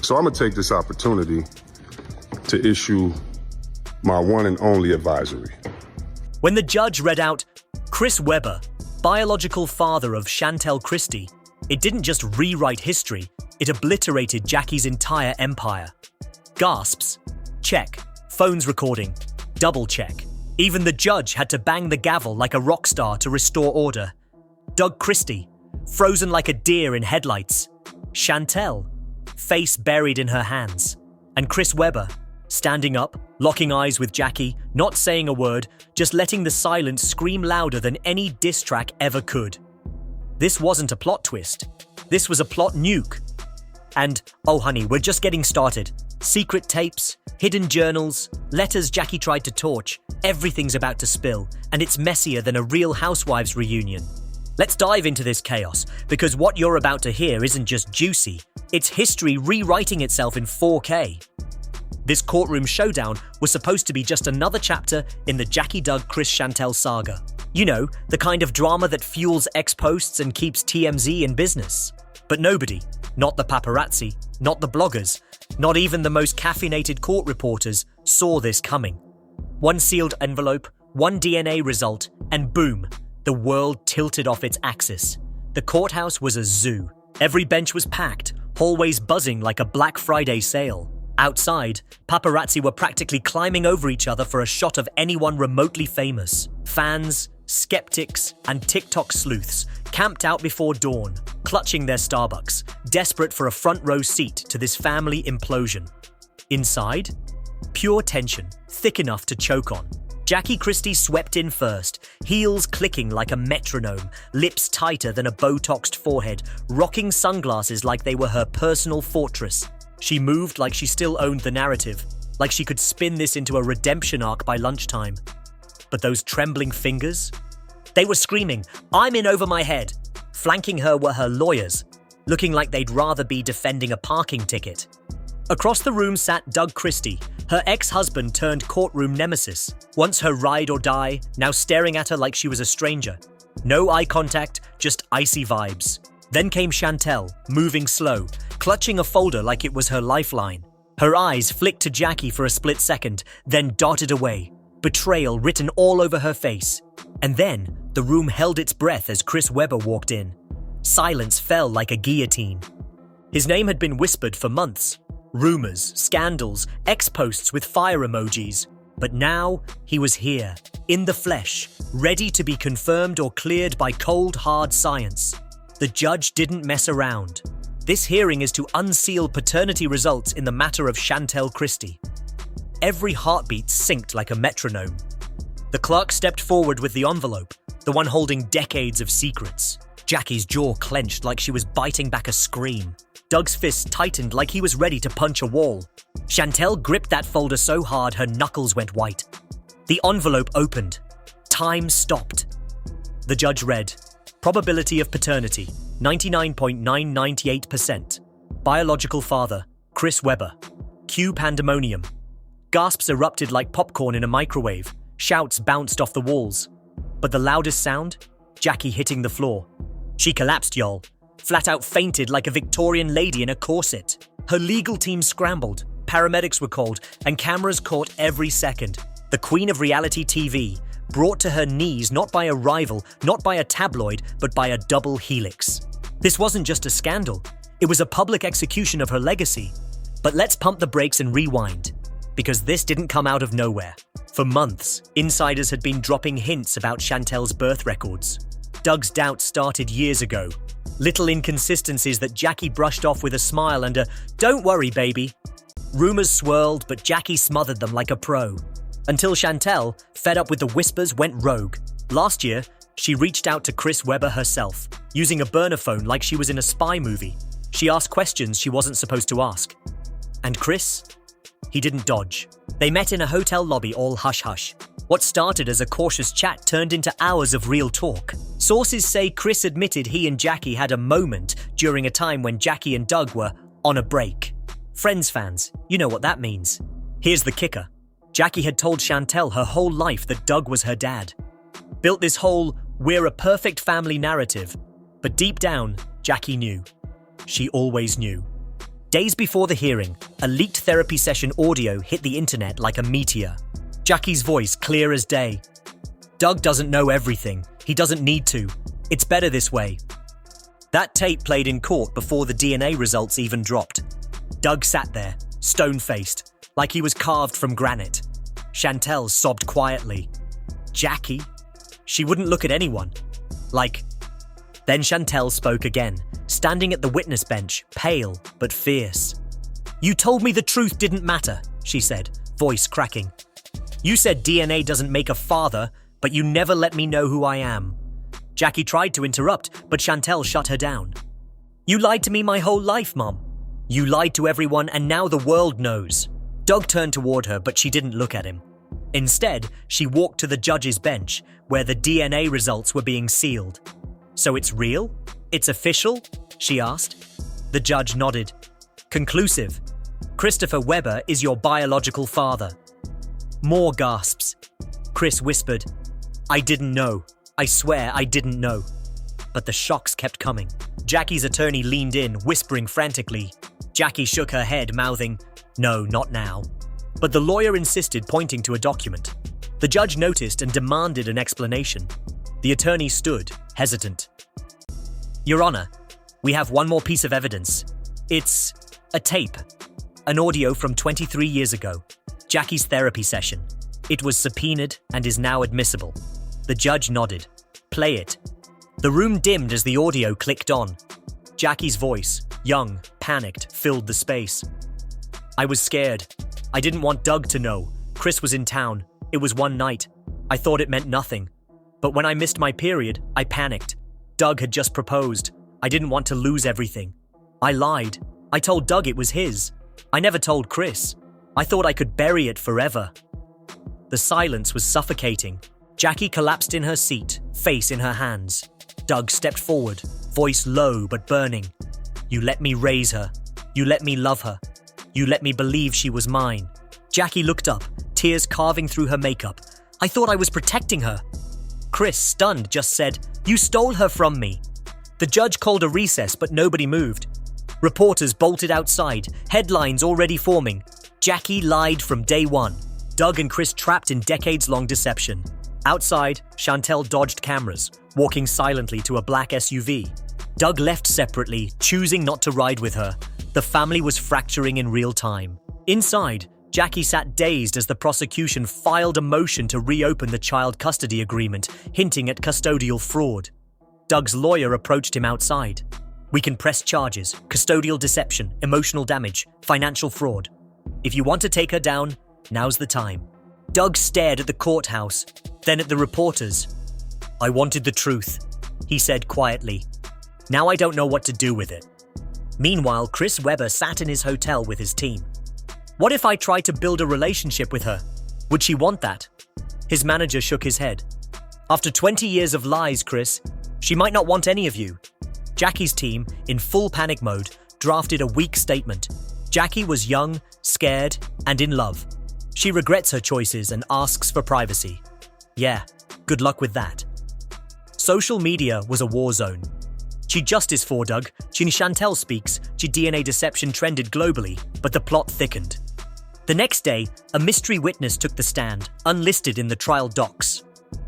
So I'm gonna take this opportunity to issue my one and only advisory. When the judge read out Chris Webber, biological father of Shantel Christie, it didn't just rewrite history, it obliterated Jackie's entire empire. Gasps. Check. Phones recording. Double check. Even the judge had to bang the gavel like a rock star to restore order. Doug Christie, frozen like a deer in headlights. Shantel, face buried in her hands. And Chris Webber, standing up, locking eyes with Jackie, not saying a word, just letting the silence scream louder than any diss track ever could. This wasn't a plot twist. This was a plot nuke. And, oh honey, we're just getting started. Secret tapes, hidden journals, letters Jackie tried to torch. Everything's about to spill, and it's messier than a Real Housewives reunion. Let's dive into this chaos, because what you're about to hear isn't just juicy, it's history rewriting itself in 4K. This courtroom showdown was supposed to be just another chapter in the Jackie Doug Chris Shantel saga. You know, the kind of drama that fuels ex-posts and keeps TMZ in business. But nobody, not the paparazzi, not the bloggers, not even the most caffeinated court reporters, saw this coming. One sealed envelope, one DNA result, and boom, the world tilted off its axis. The courthouse was a zoo. Every bench was packed, hallways buzzing like a Black Friday sale. Outside, paparazzi were practically climbing over each other for a shot of anyone remotely famous. Fans, skeptics, and TikTok sleuths camped out before dawn, clutching their Starbucks, desperate for a front row seat to this family implosion. Inside, pure tension, thick enough to choke on. Jackie Christie swept in first, heels clicking like a metronome, lips tighter than a Botoxed forehead, rocking sunglasses like they were her personal fortress. She moved like she still owned the narrative, like she could spin this into a redemption arc by lunchtime. But those trembling fingers? They were screaming, "I'm in over my head." Flanking her were her lawyers, looking like they'd rather be defending a parking ticket. Across the room sat Doug Christie, her ex-husband turned courtroom nemesis, once her ride or die, now staring at her like she was a stranger. No eye contact, just icy vibes. Then came Shantel, moving slow, clutching a folder like it was her lifeline. Her eyes flicked to Jackie for a split second, then darted away, betrayal written all over her face. And then, the room held its breath as Chris Webber walked in. Silence fell like a guillotine. His name had been whispered for months. Rumors, scandals, ex-posts with fire emojis. But now, he was here, in the flesh, ready to be confirmed or cleared by cold, hard science. The judge didn't mess around. This hearing is to unseal paternity results in the matter of Shantel Christie. Every heartbeat synced like a metronome. The clerk stepped forward with the envelope, the one holding decades of secrets. Jackie's jaw clenched like she was biting back a scream. Doug's fist tightened like he was ready to punch a wall. Shantel gripped that folder so hard her knuckles went white. The envelope opened. Time stopped. The judge read, "Probability of paternity, 99.998%. Biological father, Chris Webber. Cue pandemonium." Gasps erupted like popcorn in a microwave. Shouts bounced off the walls. But the loudest sound? Jackie hitting the floor. She collapsed, y'all. Flat out fainted like a Victorian lady in a corset. Her legal team scrambled. Paramedics were called, and cameras caught every second. The queen of reality TV, brought to her knees not by a rival, not by a tabloid, but by a double helix. This wasn't just a scandal. It was a public execution of her legacy. But let's pump the brakes and rewind. Because this didn't come out of nowhere. For months, insiders had been dropping hints about Shantel's birth records. Doug's doubts started years ago. Little inconsistencies that Jackie brushed off with a smile and a "don't worry, baby." Rumors swirled, but Jackie smothered them like a pro. Until Shantel, fed up with the whispers, went rogue. Last year, she reached out to Chris Webber herself, using a burner phone like she was in a spy movie. She asked questions she wasn't supposed to ask. And Chris? He didn't dodge. They met in a hotel lobby all hush-hush. What started as a cautious chat turned into hours of real talk. Sources say Chris admitted he and Jackie had a moment during a time when Jackie and Doug were on a break. Friends fans, you know what that means. Here's the kicker. Jackie had told Shantel her whole life that Doug was her dad. Built this whole "we're a perfect family" narrative. But deep down, Jackie knew. She always knew. Days before the hearing, a leaked therapy session audio hit the internet like a meteor. Jackie's voice clear as day. Doug doesn't know everything. He doesn't need to. It's better this way. That tape played in court before the DNA results even dropped. Doug sat there, stone-faced, like he was carved from granite. Shantel sobbed quietly. Jackie? She wouldn't look at anyone. Then Shantel spoke again, standing at the witness bench, pale but fierce. "You told me the truth didn't matter," she said, voice cracking. "You said DNA doesn't make a father, but you never let me know who I am." Jackie tried to interrupt, but Shantel shut her down. "You lied to me my whole life, Mom. You lied to everyone, and now the world knows." Doug turned toward her, but she didn't look at him. Instead, she walked to the judge's bench, where the DNA results were being sealed. "So it's real? It's official?" she asked. The judge nodded. "Conclusive. Christopher Webber is your biological father." More gasps. Chris whispered, "I didn't know. I swear I didn't know." But the shocks kept coming. Jackie's attorney leaned in, whispering frantically. Jackie shook her head, mouthing, "No, not now." But the lawyer insisted, pointing to a document. The judge noticed and demanded an explanation. The attorney stood, hesitant. "Your Honor, we have one more piece of evidence. It's a tape, an audio from 23 years ago, Jackie's therapy session. It was subpoenaed and is now admissible." The judge nodded. "Play it." The room dimmed as the audio clicked on. Jackie's voice, young, panicked, filled the space. "I was scared. I didn't want Doug to know. Chris was in town. It was one night. I thought it meant nothing. But when I missed my period, I panicked. Doug had just proposed. I didn't want to lose everything. I lied. I told Doug it was his. I never told Chris. I thought I could bury it forever." The silence was suffocating. Jackie collapsed in her seat, face in her hands. Doug stepped forward, voice low but burning. "You let me raise her. You let me love her. You let me believe she was mine." Jackie looked up, tears carving through her makeup. "I thought I was protecting her." Chris, stunned, just said, "You stole her from me." The judge called a recess, but nobody moved. Reporters bolted outside, headlines already forming. Jackie lied from day one. Doug and Chris trapped in decades-long deception. Outside, Shantel dodged cameras, walking silently to a black SUV. Doug left separately, choosing not to ride with her. The family was fracturing in real time. Inside, Jackie sat dazed as the prosecution filed a motion to reopen the child custody agreement, hinting at custodial fraud. Doug's lawyer approached him outside. "We can press charges, custodial deception, emotional damage, financial fraud. If you want to take her down, now's the time." Doug stared at the courthouse, then at the reporters. "I wanted the truth," he said quietly. "Now I don't know what to do with it." Meanwhile, Chris Webber sat in his hotel with his team. "What if I tried to build a relationship with her? Would she want that?" His manager shook his head. "After 20 years of lies, Chris, she might not want any of you." Jackie's team, in full panic mode, drafted a weak statement. Jackie was young, scared, and in love. She regrets her choices and asks for privacy. Yeah, good luck with that. Social media was a war zone. Chi justice for Doug, Chi Shantel speaks, Chi DNA deception trended globally, but the plot thickened. The next day, a mystery witness took the stand, unlisted in the trial docs.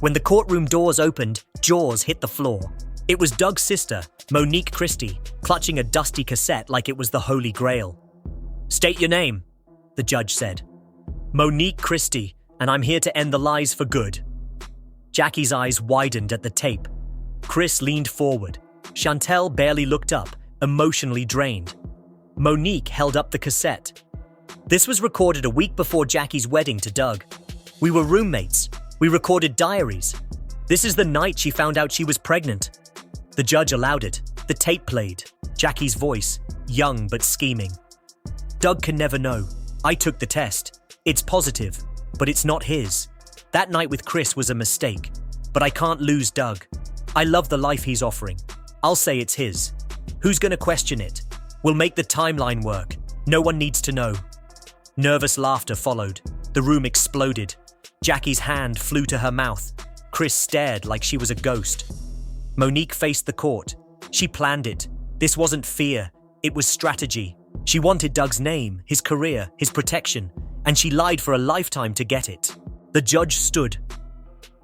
When the courtroom doors opened, jaws hit the floor. It was Doug's sister, Monique Christie, clutching a dusty cassette like it was the Holy Grail. "State your name," the judge said. "Monique Christie, and I'm here to end the lies for good." Jackie's eyes widened at the tape. Chris leaned forward. Shantel barely looked up, emotionally drained. Monique held up the cassette. "This was recorded a week before Jackie's wedding to Doug. We were roommates. We recorded diaries. This is the night she found out she was pregnant." The judge allowed it. The tape played. Jackie's voice, young but scheming. "Doug can never know. I took the test. It's positive, but it's not his. That night with Chris was a mistake, but I can't lose Doug. I love the life he's offering. I'll say it's his. Who's going to question it? We'll make the timeline work. No one needs to know." Nervous laughter followed. The room exploded. Jackie's hand flew to her mouth. Chris stared like she was a ghost. Monique faced the court. She planned it. This wasn't fear. It was strategy. She wanted Doug's name, his career, his protection, and she lied for a lifetime to get it. The judge stood.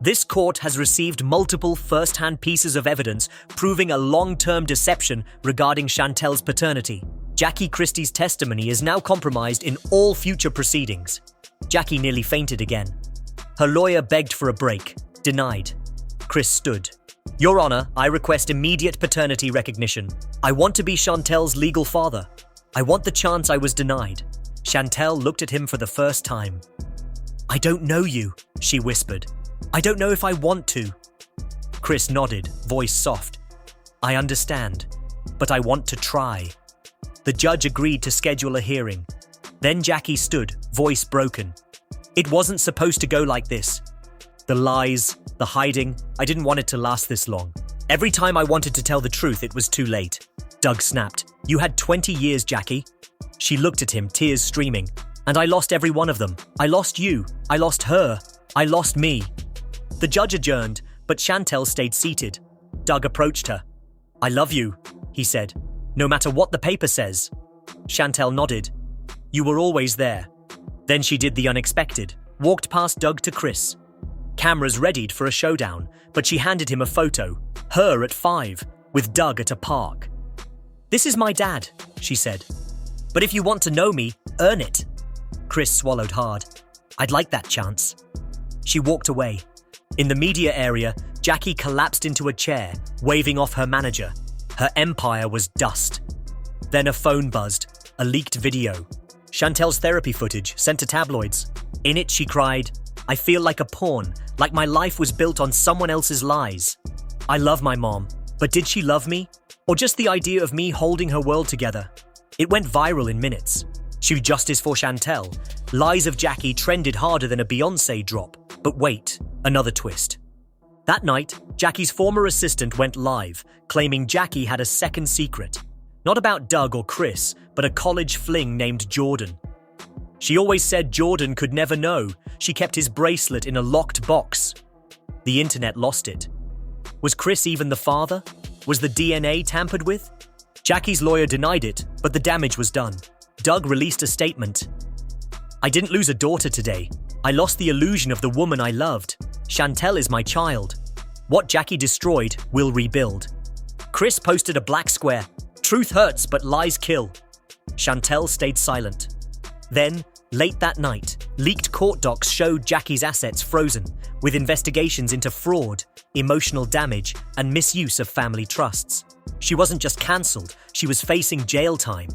This court has received multiple first-hand pieces of evidence proving a long-term deception regarding Shantel's paternity. Jackie Christie's testimony is now compromised in all future proceedings. Jackie nearly fainted again. Her lawyer begged for a break. Denied. Chris stood. Your Honor, I request immediate paternity recognition. I want to be Shantel's legal father. I want the chance I was denied. Shantel looked at him for the first time. I don't know you, she whispered. I don't know if I want to. Chris nodded, voice soft. I understand, but I want to try. The judge agreed to schedule a hearing. Then Jackie stood, voice broken. It wasn't supposed to go like this. The lies, the hiding, I didn't want it to last this long. Every time I wanted to tell the truth, it was too late. Doug snapped. You had 20 years, Jackie. She looked at him, tears streaming. And I lost every one of them. I lost you. I lost her. I lost me. The judge adjourned, but Shantel stayed seated. Doug approached her. I love you, he said, no matter what the paper says. Shantel nodded. You were always there. Then she did the unexpected, walked past Doug to Chris. Cameras readied for a showdown, but she handed him a photo, her at 5, with Doug at a park. This is my dad, she said. But if you want to know me, earn it. Chris swallowed hard. I'd like that chance. She walked away. In the media area, Jackie collapsed into a chair, waving off her manager. Her empire was dust. Then a phone buzzed, a leaked video. Shantel's therapy footage sent to tabloids. In it, she cried, I feel like a pawn, like my life was built on someone else's lies. I love my mom, but did she love me? Or just the idea of me holding her world together? It went viral in minutes. Shoe justice for Shantel. Lies of Jackie trended harder than a Beyoncé drop. But wait, another twist. That night, Jackie's former assistant went live, claiming Jackie had a second secret. Not about Doug or Chris, but a college fling named Jordan. She always said Jordan could never know. She kept his bracelet in a locked box. The internet lost it. Was Chris even the father? Was the DNA tampered with? Jackie's lawyer denied it, but the damage was done. Doug released a statement. I didn't lose a daughter today. I lost the illusion of the woman I loved. Shantel is my child. What Jackie destroyed, will rebuild. Chris posted a black square. Truth hurts, but lies kill. Shantel stayed silent. Then, late that night, leaked court docs showed Jackie's assets frozen, with investigations into fraud, emotional damage, and misuse of family trusts. She wasn't just cancelled, she was facing jail time.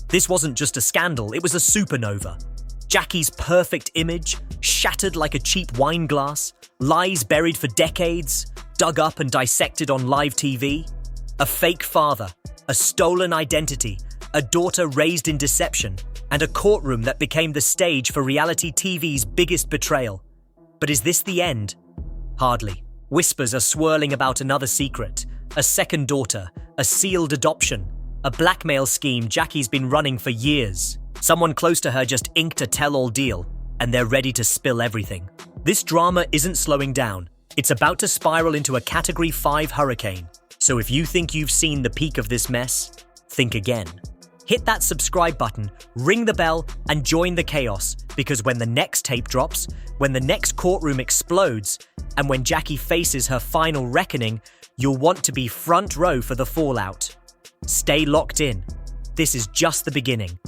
This wasn't just a scandal, it was a supernova. Jackie's perfect image, shattered like a cheap wine glass, lies buried for decades, dug up and dissected on live TV. A fake father, a stolen identity, a daughter raised in deception, and a courtroom that became the stage for reality TV's biggest betrayal. But is this the end? Hardly. Whispers are swirling about another secret, a second daughter, a sealed adoption, a blackmail scheme Jackie's been running for years. Someone close to her just inked a tell-all deal, and they're ready to spill everything. This drama isn't slowing down. It's about to spiral into a Category 5 hurricane. So if you think you've seen the peak of this mess, think again. Hit that subscribe button, ring the bell, and join the chaos, because when the next tape drops, when the next courtroom explodes, and when Jackie faces her final reckoning, you'll want to be front row for the fallout. Stay locked in. This is just the beginning.